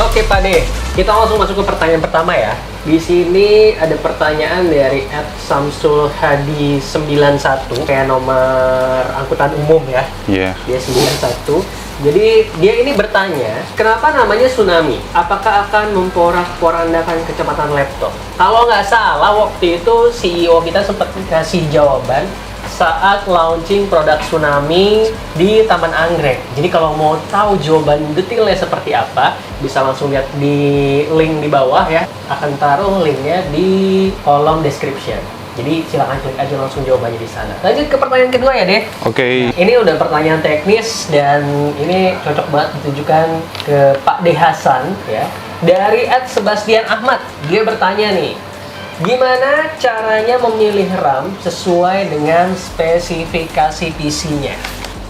Oke Pak De, kita langsung masuk ke pertanyaan pertama ya. Di sini ada pertanyaan dari @samsulhadi91, kayak nomor angkutan umum ya. Iya. Dia 91. Jadi dia ini bertanya, kenapa namanya tsunami? Apakah akan memporak-porandakan kecepatan laptop? Kalau nggak salah waktu itu CEO kita sempat kasih jawaban saat launching produk Tsunami di Taman Anggrek. Jadi kalau mau tahu jawaban detailnya seperti apa, bisa langsung lihat di link di bawah ya. Akan taruh linknya di kolom description. Jadi silakan klik aja langsung jawabannya di sana. Lanjut ke pertanyaan kedua ya, Deh. Oke. Nah, ini udah pertanyaan teknis dan ini cocok banget ditujukan ke Pak De Hasan ya. Dari @Sebastian Ahmad, dia bertanya nih, gimana caranya memilih RAM sesuai dengan spesifikasi PC-nya?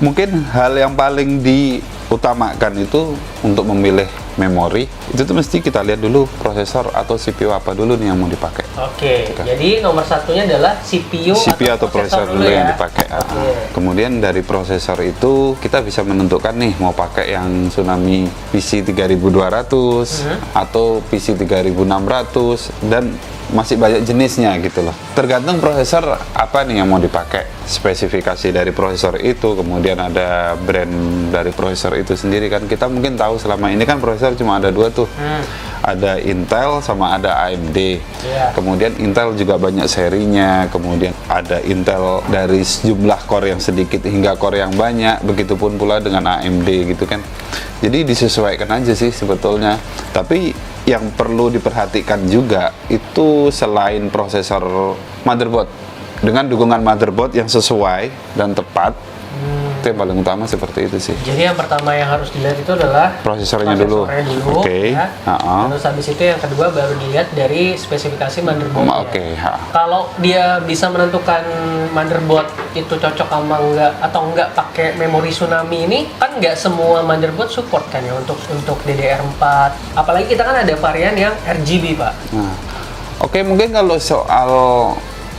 Mungkin hal yang paling diutamakan itu untuk memilih memori, itu tuh mesti kita lihat dulu prosesor atau CPU apa dulu nih yang mau dipakai. Oke, jadi nomor satunya adalah CPU atau prosesor dulu yang dipakai. Kemudian dari prosesor itu kita bisa menentukan nih mau pakai yang Tsunami PC 3200 atau PC 3600 dan masih banyak jenisnya gitu loh. Tergantung prosesor apa nih yang mau dipakai, spesifikasi dari prosesor itu, kemudian ada brand dari prosesor itu sendiri kan. Kita mungkin tahu selama ini kan prosesor cuma ada dua tuh. Ada Intel sama ada AMD. Kemudian Intel juga banyak serinya, kemudian ada Intel dari jumlah core yang sedikit hingga core yang banyak, begitupun pula dengan AMD gitu kan. Jadi disesuaikan aja sih sebetulnya. Tapi yang perlu diperhatikan juga itu selain prosesor, motherboard. Dengan dukungan motherboard yang sesuai dan tepat, itu yang paling utama seperti itu sih. Jadi yang pertama yang harus dilihat itu adalah prosesornya dulu. Oke. Ya. Terus habis itu yang kedua baru dilihat dari spesifikasi motherboard. Kalau dia bisa menentukan motherboard itu cocok sama enggak atau enggak pakai memori Tsunami ini, kan enggak semua motherboard support kan ya untuk DDR4. Apalagi kita kan ada varian yang RGB, Pak. Oke, mungkin kalau soal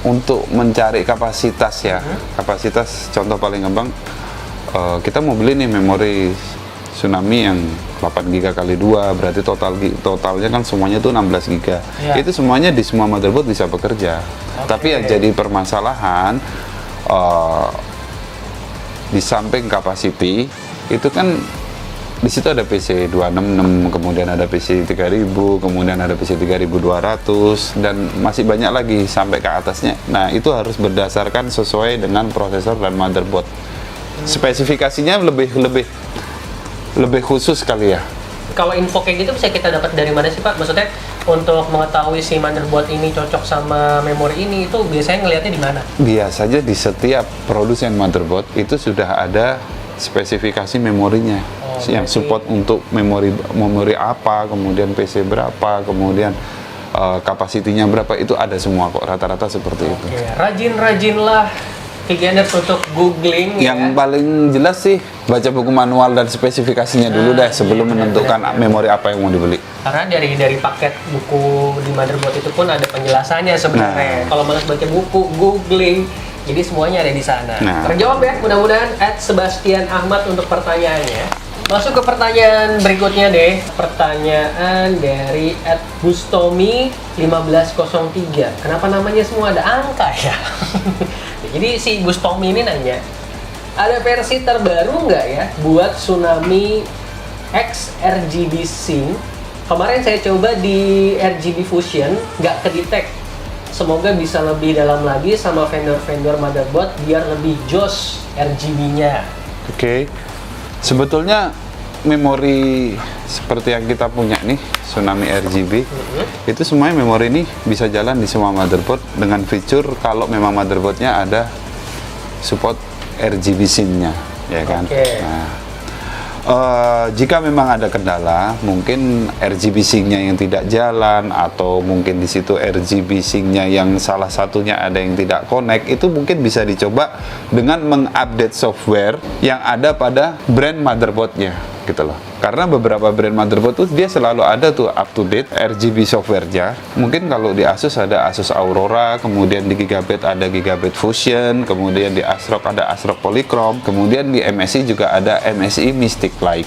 untuk mencari kapasitas ya, kapasitas contoh paling gampang, kita mau beli nih memori Tsunami yang 8 GB kali 2, berarti totalnya kan semuanya tuh 16 GB. Itu semuanya di semua motherboard bisa bekerja. Tapi yang jadi permasalahan di samping capacity itu kan di situ ada PC 266, kemudian ada PC 3000, kemudian ada PC 3200 dan masih banyak lagi sampai ke atasnya. Nah, itu harus berdasarkan sesuai dengan prosesor dan motherboard. Spesifikasinya lebih khusus kali ya. Kalau info kayak gitu bisa kita dapat dari mana sih, Pak? Maksudnya untuk mengetahui si motherboard ini cocok sama memori ini itu biasanya ngelihatnya di mana? Biasanya di setiap produsen motherboard itu sudah ada spesifikasi memorinya yang support untuk memori apa, kemudian PC berapa, kemudian kapasitinya berapa, itu ada semua kok, rata-rata seperti itu. Rajin-rajinlah Giganer untuk googling. Yang paling jelas sih baca buku manual dan spesifikasinya dulu deh sebelum menentukan memori apa yang mau dibeli. Karena dari paket buku di motherboard itu pun ada penjelasannya sebenarnya. Kalau malas baca buku, googling. Jadi semuanya ada di sana. Terjawab ya, mudah-mudahan @Sebastian Ahmad untuk pertanyaannya. Masuk ke pertanyaan berikutnya deh. Pertanyaan dari @Gustomi1503. Kenapa namanya semua ada angka ya? Jadi si Gustomi ini nanya, ada versi terbaru nggak ya buat Tsunami X RGB Sync? Kemarin saya coba di RGB Fusion, nggak kedetek. Semoga bisa lebih dalam lagi sama vendor-vendor motherboard biar lebih jos RGB-nya. Oke. Sebetulnya memori seperti yang kita punya nih, Tsunami RGB, itu semuanya memori ini bisa jalan di semua motherboard dengan fitur kalau memang motherboardnya ada support RGB Sync-nya, ya kan? Jika memang ada kendala, mungkin RGB Sync-nya yang tidak jalan atau mungkin di situ RGB Sync-nya yang salah satunya ada yang tidak connect, itu mungkin bisa dicoba dengan mengupdate software yang ada pada brand motherboardnya, gitu loh. Karena beberapa brand motherboard tuh dia selalu ada tuh up to date RGB software-nya. Mungkin kalau di Asus ada Asus Aurora, kemudian di Gigabyte ada Gigabyte Fusion, kemudian di ASRock ada ASRock Polychrome, kemudian di MSI juga ada MSI Mystic Light.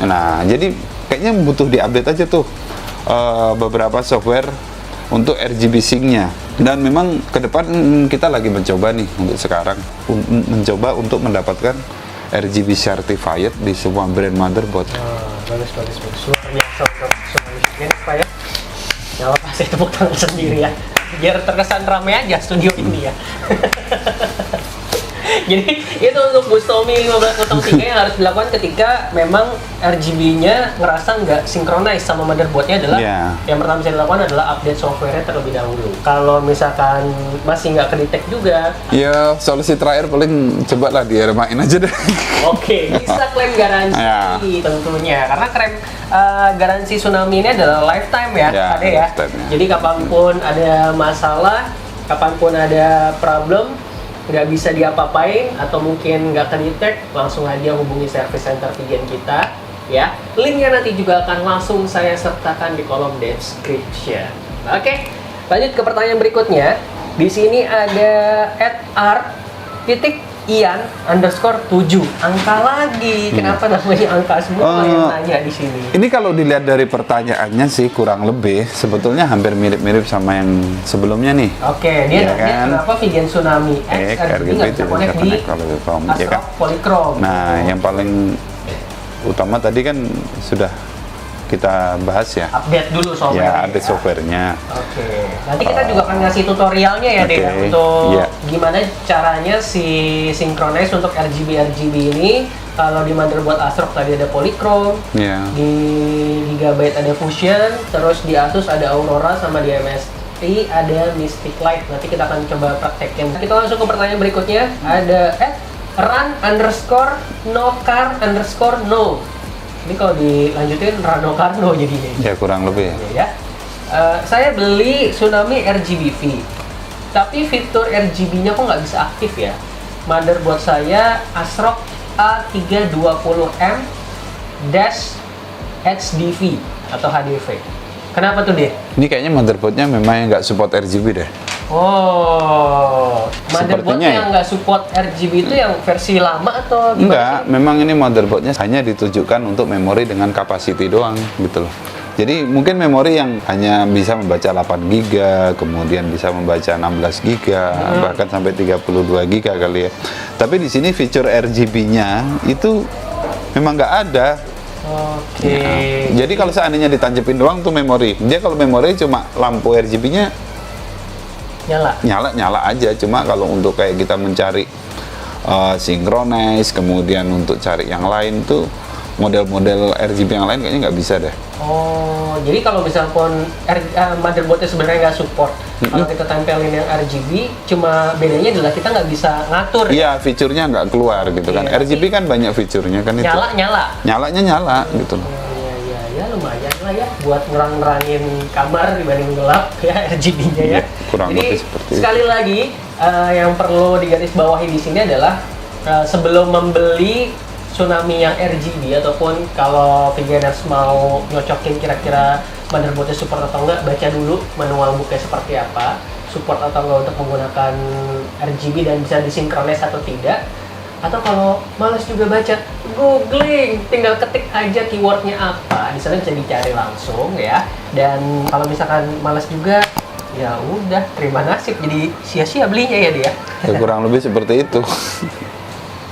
Nah, jadi kayaknya butuh diupdate aja tuh beberapa software untuk RGB sync-nya. Dan memang ke depan kita lagi mencoba nih untuk sekarang mencoba untuk mendapatkan RGB certified di semua brand motherboard. Bagus. Luar biasa untuk Tsunami ini Pak ya. Nggak apa-apa, saya tepuk tangan sendiri ya. Biar terkesan rame aja studio ini ya. Jadi itu untuk Bustomi 1503 yang harus dilakukan ketika memang RGB-nya ngerasa nggak synchronize sama motherboardnya adalah yang pertama bisa dilakukan adalah update software-nya terlebih dahulu. Kalau misalkan masih nggak ke-detect juga, ya solusi terakhir paling cobalah diremain aja deh. Oke, bisa klaim garansi tentunya karena klaim garansi Tsunami ini adalah lifetime ya, ada ya. Jadi kapanpun ada masalah, kapanpun ada problem, nggak bisa diapa-apain atau mungkin nggak ke-detect, langsung aja hubungi service center Vigen kita ya. Linknya nanti juga akan langsung saya sertakan di kolom description. Oke, lanjut ke pertanyaan berikutnya. Di sini ada @r_ian_7 angka lagi. Kenapa namanya angka semua yang nanya di sini? Ini kalau dilihat dari pertanyaannya sih kurang lebih sebetulnya hampir mirip-mirip sama yang sebelumnya nih. Oke, dia nanya kenapa Vigen Tsunami X RGB nggak bisa connect di Astrok Polychrome. Nah, yang paling utama tadi kan sudah kita bahas ya. Update dulu software. Ya, update softwarenya. Oke. Nanti kita juga akan ngasih tutorialnya ya, Dek, untuk gimana caranya si synchronize untuk RGB ini. Kalau di motherboard Astrok tadi ada Polychrome, di Gigabyte ada Fusion, terus di Asus ada Aurora, sama di MSI ada Mystic Light. Nanti kita akan coba praktekin. Kita langsung ke pertanyaan berikutnya. Ada run_nokar_no. Ini kalau dilanjutin Rano Karno jadinya. Ya kurang lebih ya. Saya beli Tsunami RGBV, tapi fitur RGB-nya kok nggak bisa aktif ya. Motherboard saya Astrok A320M-HDV atau HDV. Kenapa tuh deh? Ini kayaknya motherboardnya memang nggak support RGB deh. Oh, motherboard yang nggak support RGB itu yang versi lama atau gimana? Enggak, memang ini motherboardnya hanya ditujukan untuk memori dengan capacity doang gitu loh. Jadi mungkin memori yang hanya bisa membaca 8 GB, kemudian bisa membaca 16 GB, bahkan sampai 32 GB kali ya. Tapi di sini fitur RGB-nya itu memang nggak ada. Oke. Jadi kalau seandainya ditancapin doang tuh memori, dia kalau memori cuma lampu RGB-nya nyala aja. Cuma kalau untuk kayak kita mencari synchronize, kemudian untuk cari yang lain tuh model-model RGB yang lain kayaknya nggak bisa deh. Oh, jadi kalau misalkan motherboardnya sebenarnya nggak support, kalau kita tempelin yang RGB, cuma bedanya adalah kita nggak bisa ngatur. Iya, fiturnya nggak keluar gitu kan. RGB kan banyak fiturnya kan itu. Nyalanya nyala gitu loh. Ya lumayan lah ya buat ngerang-ngerangin kamar dibanding gelap ya RGB-nya ya. Kurang Jadi lebih seperti sekali lagi yang perlu digarisbawahi di sini adalah sebelum membeli Tsunami yang RGB ataupun kalau beginners mau nyocokin kira-kira motherboardnya support atau enggak, baca dulu manual booknya seperti apa, support atau enggak untuk menggunakan RGB dan bisa disinkronis atau tidak. Atau kalau males juga baca, googling, tinggal ketik aja keywordnya apa, di sana bisa dicari langsung ya. Dan kalau misalkan males juga, ya udah terima nasib, jadi sia-sia belinya ya dia. Ya, kurang lebih seperti itu.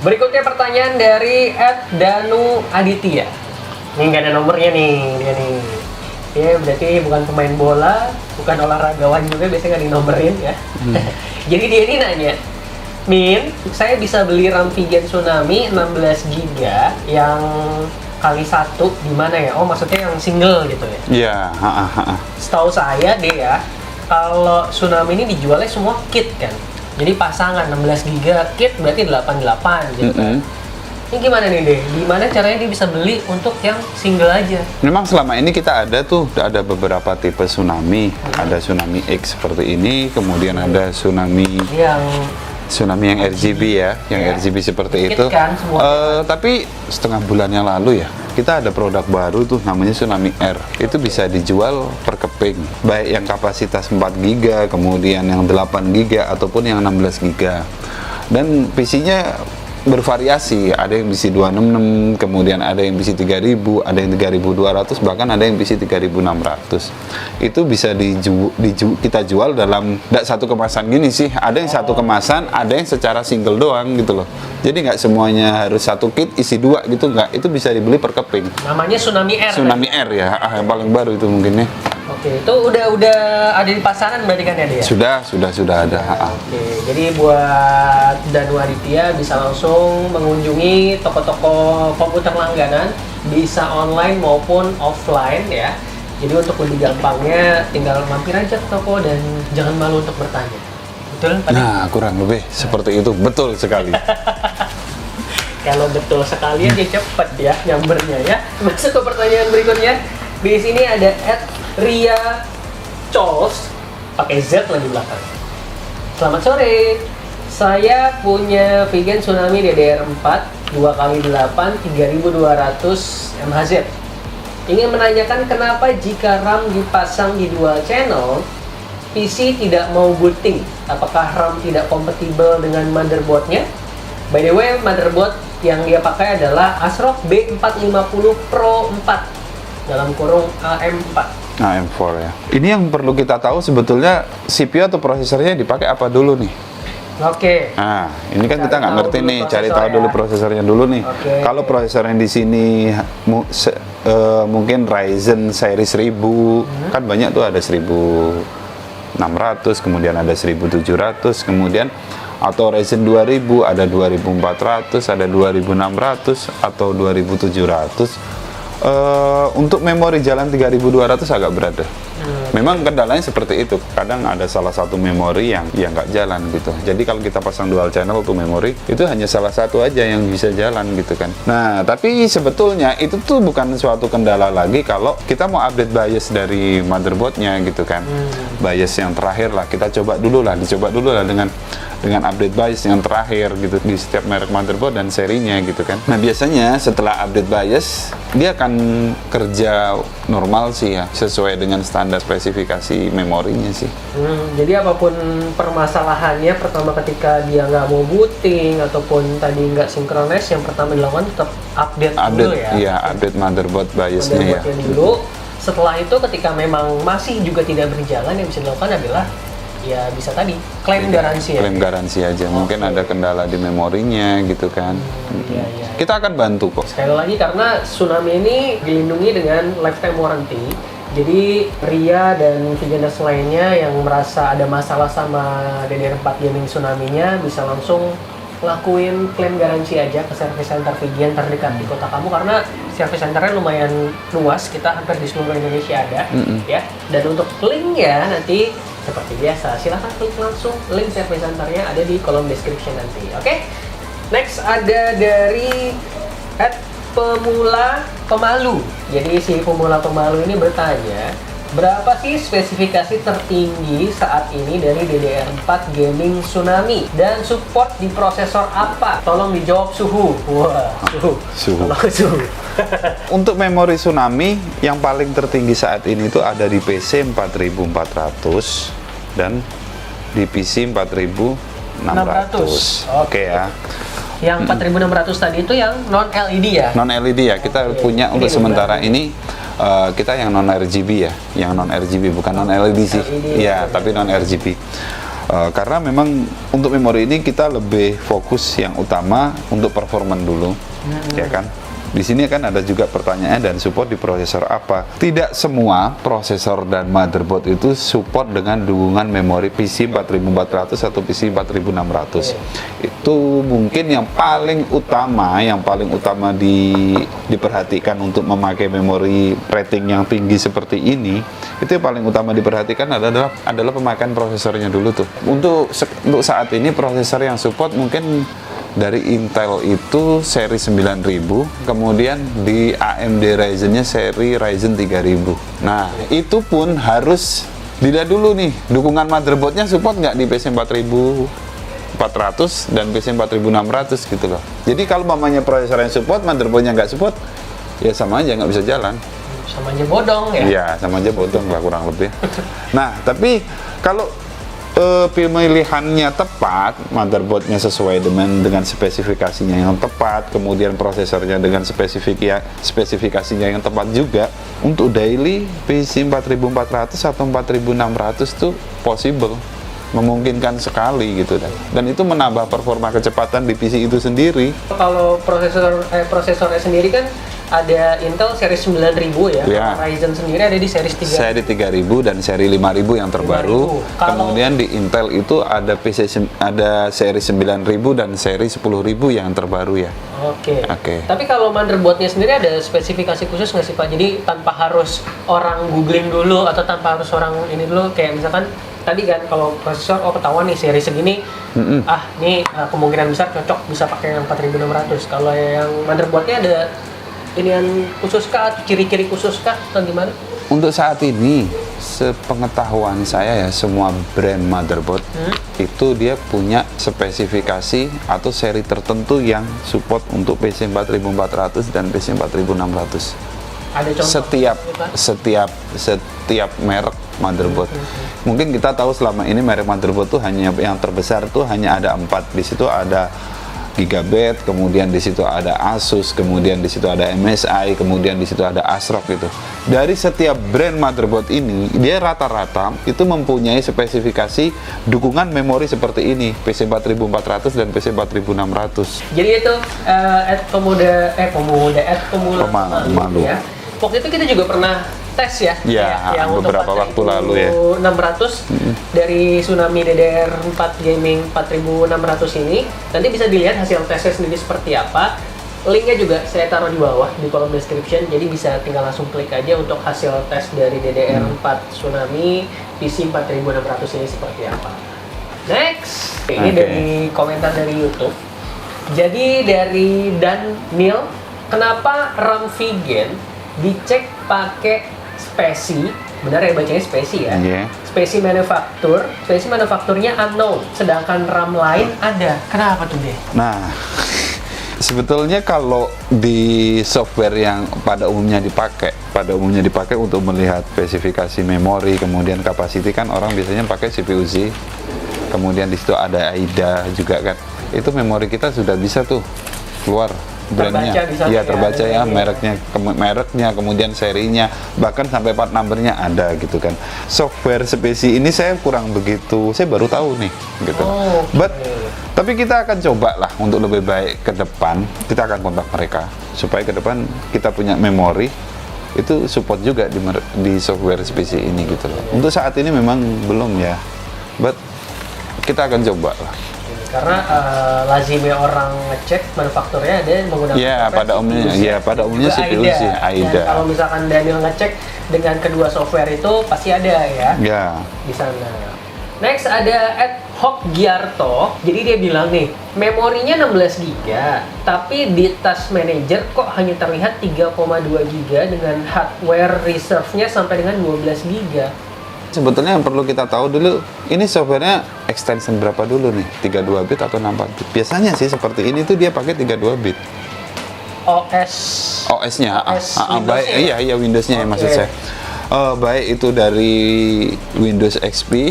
Berikutnya pertanyaan dari @Danu Aditya. Ini nggak ada nomornya nih, dia nih. Ya berarti bukan pemain bola, bukan olahragawan juga, biasanya nggak dinomorin ya. Jadi dia ini nanya, Min, saya bisa beli RAM Vigen Tsunami 16 GB yang kali satu di mana ya? Oh, maksudnya yang single gitu ya? Iya, Setahu saya deh ya, kalau Tsunami ini dijualnya semua kit kan. Jadi pasangan 16 GB kit berarti 88 gitu kan. Ini gimana nih deh? Gimana caranya dia bisa beli untuk yang single aja? Memang selama ini kita ada beberapa tipe Tsunami. Ada Tsunami X seperti ini, kemudian ada Tsunami yang RGB ya, yang RGB seperti itu. Kan, tapi setengah bulan yang lalu ya, kita ada produk baru tuh namanya Tsunami R. Itu bisa dijual per keping, baik yang kapasitas 4 GB, kemudian yang 8 GB ataupun yang 16 GB. Dan PC-nya bervariasi, ada yang PC 266, kemudian ada yang PC 3000, ada yang 3200, bahkan ada yang PC 3600. Itu bisa kita jual dalam tidak satu kemasan gini sih, ada yang satu kemasan, ada yang secara single doang gitu loh. Jadi nggak semuanya harus satu kit isi 2 gitu, nggak, itu bisa dibeli per keping. Namanya Tsunami Air. Tsunami Air ya, yang paling baru itu mungkin ya. Oke, itu udah ada di pasaran berarti kan ya dia? Sudah ada. Oke, jadi buat Danu Aditya bisa langsung mengunjungi toko-toko komputer langganan, bisa online maupun offline ya. Jadi untuk lebih gampangnya tinggal mampir aja ke toko dan jangan malu untuk bertanya. Betul Pak? Nah, kurang lebih seperti itu, betul sekali. Kalau betul sekali aja cepet ya nyambernya ya. Masuk ke pertanyaan berikutnya. Di sini ada @Ria Chols pakai Z lagi belakang. Selamat sore. Saya punya Vigan Tsunami DDR4 2x8 3200 MHz. Ingin menanyakan kenapa jika RAM dipasang di dual channel, PC tidak mau booting. Apakah RAM tidak kompatibel dengan motherboardnya? By the way, motherboard yang dia pakai adalah ASRock B450 Pro 4 dalam kurung AM4. AM4 ya. Ini yang perlu kita tahu sebetulnya CPU atau prosesornya dipakai apa dulu nih? Oke. Nah, ini kan kita nggak ngerti nih, cari tahu ya. dulu prosesornya dulu nih. Oke. Kalau prosesornya di sini mungkin Ryzen seri 1000, kan banyak tuh, ada 1600, kemudian ada 1700, kemudian atau Ryzen 2000, ada 2400, ada 2600 atau 2700. Untuk memori jalan 3200 agak berat deh. Memang kendalanya seperti itu. Kadang ada salah satu memori yang nggak jalan gitu. Jadi kalau kita pasang dual channel tuh memori, itu hanya salah satu aja yang bisa jalan gitu kan. Nah, tapi sebetulnya itu tuh bukan suatu kendala lagi kalau kita mau update BIOS dari motherboardnya gitu kan. BIOS yang terakhir lah, kita dicoba dulu lah dengan update BIOS yang terakhir gitu di setiap merek motherboard dan serinya gitu kan. Nah, biasanya setelah update BIOS dia akan kerja normal sih ya, sesuai dengan standar spesifikasi memorinya sih. Jadi apapun permasalahannya, pertama ketika dia nggak mau booting ataupun tadi nggak sinkronis, yang pertama dilakukan tetap update dulu ya. Iya, update motherboard BIOS-nya ya. Dulu. Setelah itu ketika memang masih juga tidak berjalan, yang bisa dilakukan adalah ya bisa tadi klaim garansi ya. Klaim garansi aja. Mungkin ada kendala di memorinya gitu kan. Iya. Kita akan bantu kok. Sekali lagi karena Tsunami ini dilindungi dengan lifetime warranty. Jadi Ria dan Viganas lainnya yang merasa ada masalah sama DDR4 gaming Tsunami-nya bisa langsung lakuin klaim garansi aja ke service center Vigan terdekat di kota kamu, karena service centernya lumayan luas, kita hampir di seluruh Indonesia ada ya. Dan untuk linknya nanti seperti biasa silahkan klik langsung link service centernya ada di kolom description nanti. Oke? Next ada dari @pemula pemalu. Jadi si pemula pemalu ini bertanya, berapa sih spesifikasi tertinggi saat ini dari DDR4 gaming Tsunami dan support di prosesor apa? Tolong dijawab suhu. Wah, suhu. Untuk memori Tsunami yang paling tertinggi saat ini itu ada di PC 4400 dan di PC 4600. Oke ya. Yang 4600 tadi itu yang non LED ya? Non LED ya. Kita punya untuk sementara ini kita yang non RGB ya, yang non RGB bukan non LED sih. Iya, tapi non RGB. Karena memang untuk memori ini kita lebih fokus yang utama untuk performa dulu, ya kan. Di sini kan ada juga pertanyaan dan support di prosesor apa. Tidak semua prosesor dan motherboard itu support dengan dukungan memori PC 4400 atau PC 4600. Itu mungkin yang paling utama diperhatikan untuk memakai memori rating yang tinggi seperti ini. Itu yang paling utama diperhatikan adalah pemakaian prosesornya dulu tuh. Untuk saat ini prosesor yang support mungkin dari Intel itu seri 9000, kemudian di AMD Ryzen-nya seri Ryzen 3000. Nah, itu pun harus dilihat dulu nih, dukungan motherboardnya support nggak di PC 4400 dan PC 4600 gitu loh. Jadi kalau mamanya prosesor yang support, motherboardnya nggak support, ya sama aja nggak bisa jalan. Sama aja bodong ya? Iya, sama aja bodong lah kurang lebih. Nah, tapi kalau pemilihannya tepat, motherboardnya sesuai dengan spesifikasinya yang tepat, kemudian prosesornya dengan spesifikasinya yang tepat juga, untuk daily PC 4400 atau 4600 tuh possible, memungkinkan sekali gitu dan itu menambah performa kecepatan di PC itu sendiri. Kalau prosesornya sendiri kan ada Intel seri 9000 ya. Ya. Ryzen sendiri ada di seri 3000. Seri 3000 dan seri 5000 yang terbaru. 5000. Kemudian di Intel itu ada ada seri 9000 dan seri 10000 yang terbaru ya. Oke. Oke. Tapi kalau motherboardnya sendiri ada spesifikasi khusus nggak sih Pak? Jadi tanpa harus orang googling dulu atau tanpa harus orang ini dulu, kayak misalkan tadi kan kalau prosesor ketahuan nih seri segini, ini kemungkinan besar cocok bisa pakai yang 4600. Kalau yang motherboardnya ada inian khusus kah, ciri-ciri khusus kah atau gimana? Untuk saat ini, sepengetahuan saya ya, semua brand motherboard itu dia punya spesifikasi atau seri tertentu yang support untuk PC 4400 dan PC 4600. Ada contoh? Setiap merek motherboard. Mungkin kita tahu selama ini merek motherboard tuh hanya yang terbesar tuh hanya ada 4. Di situ ada Gigabyte, kemudian di situ ada Asus, kemudian di situ ada MSI, kemudian di situ ada ASRock gitu. Dari setiap brand motherboard ini, dia rata-rata itu mempunyai spesifikasi dukungan memori seperti ini, PC 4400 dan PC 4600. Jadi itu Pemalu ya. Waktu itu kita juga pernah tes ya, ya yang beberapa waktu lalu ya. 600 dari Tsunami DDR4 Gaming 4600 ini. Nanti bisa dilihat hasil tesnya sendiri seperti apa. Linknya juga saya taruh di bawah di kolom description, jadi bisa tinggal langsung klik aja untuk hasil tes dari DDR4 Tsunami PC 4600 ini seperti apa. Next, ini dari komentar dari YouTube. Jadi dari Daniel, kenapa RAM Vigen dicek pakai spesi, benar ya bacanya spesi ya? Yeah. Spesi manufakturnya unknown, sedangkan RAM lain ada. Kenapa tuh deh? Nah, sebetulnya kalau di software yang pada umumnya dipakai untuk melihat spesifikasi memori, kemudian capacity kan orang biasanya pakai CPU-Z, kemudian di situ ada AIDA juga kan. Itu memori kita sudah bisa tuh keluar brandnya, terbaca ya, mereknya, kemudian serinya, bahkan sampai part numbernya ada gitu kan. Software spesi ini saya kurang begitu, saya baru tahu nih gitu. Tapi kita akan coba lah untuk lebih baik ke depan, kita akan kontak mereka supaya ke depan kita punya memori itu support juga di software spesi ini gitu loh. Untuk saat ini memang belum ya, but kita akan coba lah. Karena lazimnya orang ngecek manufakturnya ada menggunakan pada umumnya CPU-Z, AIDA. Dan kalau misalkan Daniel ngecek dengan kedua software itu pasti ada ya. Di sana. Next ada @hokgiarto. Jadi dia bilang nih, memorinya 16 GB, tapi di task manager kok hanya terlihat 3,2 GB dengan hardware reserve-nya sampai dengan 12 GB. Sebetulnya yang perlu kita tahu dulu, ini softwarenya extension berapa dulu nih? 32 bit atau 64 bit? Biasanya sih seperti ini tuh dia pakai 32 bit. OS-nya, baik, iya Windows-nya ya maksud saya. Baik itu dari Windows XP,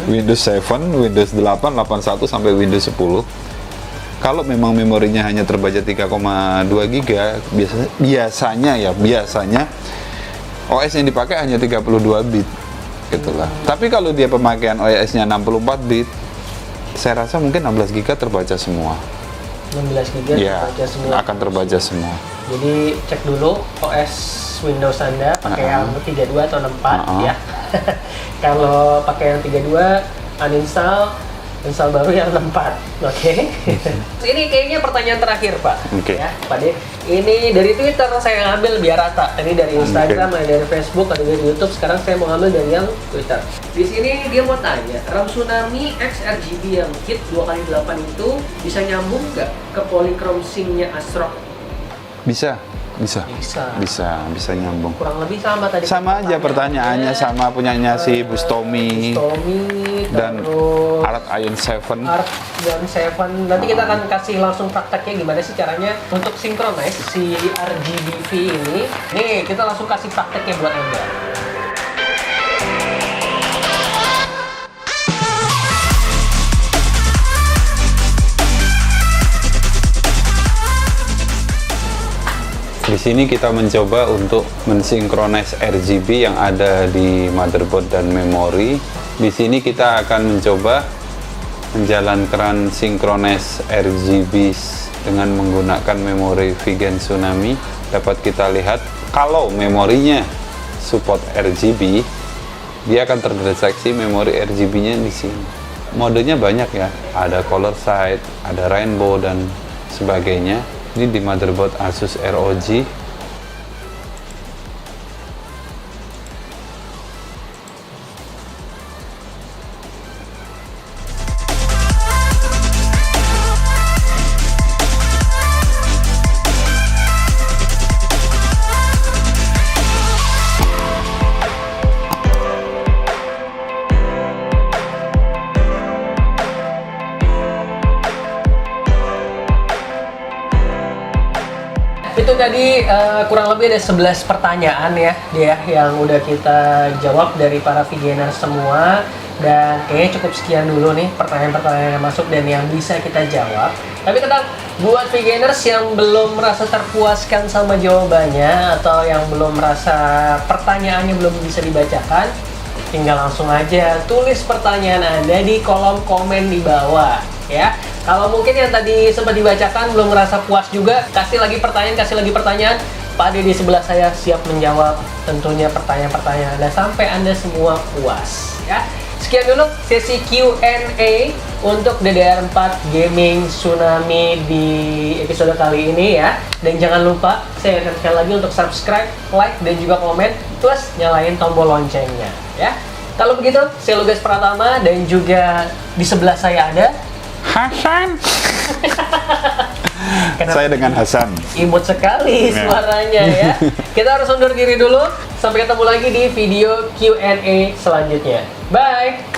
Windows 7, Windows 8, 81 sampai Windows 10. Kalau memang memorinya hanya terbaca 3,2 GB, biasanya OS yang dipakai hanya 32 bit. Gitulah. Tapi kalau dia pemakaian OS-nya 64 bit, saya rasa mungkin 16 GB terbaca semua. 16 GB terbaca semua. Akan terbaca semua. Jadi cek dulu OS Windows Anda pakai yang 32 atau 64 ya. Kalau pakai yang 32, uninstall, install baru yang 64. Oke. Ini kayaknya pertanyaan terakhir, Pak. Ya, Pak De. Ini dari Twitter saya ngambil biar rata. Ini dari Instagram, ada dari Facebook, ada dari YouTube. Sekarang saya mau ngambil dari yang Twitter. Di sini dia mau tanya, RAM Tsunami X RGB yang kit 2x8 itu bisa nyambung nggak ke polychrome sync-nya ASRock? Bisa nyambung. Kurang lebih sama tadi. Sama aja pertanyaannya, sama punyanya si Bustomi dan Art Ion 7. Nanti kita akan kasih langsung prakteknya gimana sih caranya untuk synchronize si RGBV ini. Nih, kita langsung kasih prakteknya buat Anda. Di sini kita mencoba untuk mensinkronis RGB yang ada di motherboard dan memori. Di sini kita akan mencoba menjalankan sinkronis RGB dengan menggunakan memori Vigen Tsunami. Dapat kita lihat kalau memorinya support RGB, dia akan terdeteksi memori RGB-nya di sini. Modenya banyak ya, ada color side, ada rainbow dan sebagainya. Ini di motherboard Asus ROG. Itu tadi kurang lebih ada 11 pertanyaan ya dia yang udah kita jawab dari para Vigener semua, dan kayaknya cukup sekian dulu nih pertanyaan-pertanyaan yang masuk dan yang bisa kita jawab. Tapi tetap buat Vigeners yang belum merasa terpuaskan sama jawabannya atau yang belum merasa pertanyaannya belum bisa dibacakan, tinggal langsung aja tulis pertanyaan Anda di kolom komen di bawah ya. Kalau mungkin yang tadi sempat dibacakan belum merasa puas juga, kasih lagi pertanyaan. Pak Ade di sebelah saya siap menjawab tentunya pertanyaan-pertanyaan Anda sampai Anda semua puas ya. Sekian dulu sesi Q&A untuk DDR4 Gaming Tsunami di episode kali ini ya. Dan jangan lupa saya akan sekali lagi untuk subscribe, like, dan juga komen, plus nyalain tombol loncengnya ya. Kalau begitu, saya Lugas Pratama dan juga di sebelah saya ada Hasan. Saya dengan Hasan. Imut sekali suaranya ya. Kita harus undur diri dulu. Sampai ketemu lagi di video Q&A selanjutnya. Bye.